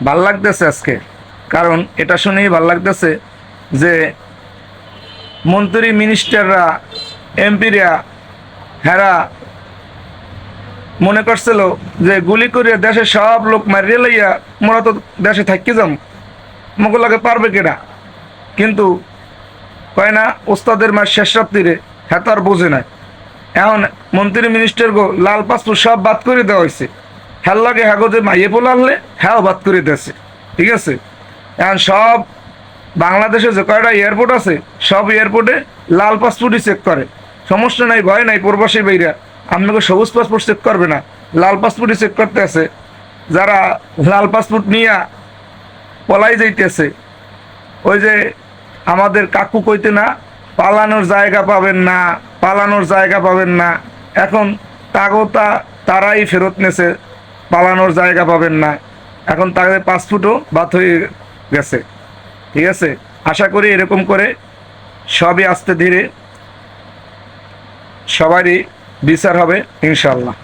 ভাল লাগতেছে আজকে, কারণ এটা শুনেই ভাল লাগতেছে যে মন্ত্রী মিনিস্টাররা এমপিরা হেরা মনে করছিল যে গুলি করিয়া দেশে সব লোক মারিয়ে লইয়া মোরা তো দেশে থাকি যাম, মোগলাকে পারবে কেনা। কিন্তু কয় না ওস্তাদের মার শেষ রাত্রিরে হ্যাঁ তো আর বোঝে না। এখন মন্ত্রী মিনিস্টার গো লাল পাসপোর্ট সব বাদ করে দেওয়া হয়েছে, হ্যার লাগে হ্যাঁ যে মাইয়ে পোলা আনলে হ্যাঁ বাদ করে দিয়েছে। ঠিক আছে, এখন সব বাংলাদেশে যে কয়টা এয়ারপোর্ট আছে সব এয়ারপোর্টে লাল পাসপোর্টই চেক করে। সমস্যা নাই, ভয় নাই, প্রবাসী বাইরা আপনাকে সবুজ পাসপোর্ট চেক করবে না, লাল পাসপোর্টই চেক করতে আছে। যারা লাল পাসপোর্ট নিয়ে পলাই যাইতেছে, ওই যে আমাদের কাকু কইতে না, পালানোর জায়গা পাবেন না, পালানোর জায়গা পাবেন না। এখন তাগোতা তারাই ফেরত নেছে, পালানোর জায়গা পাবেন না। এখন তাদের পাসপোর্টও বাদ হয়ে গেছে। ঠিক আছে, আশা করি এরকম করে সবই আস্তে ধীরে সবারই বিচার হবে ইনশাল্লাহ।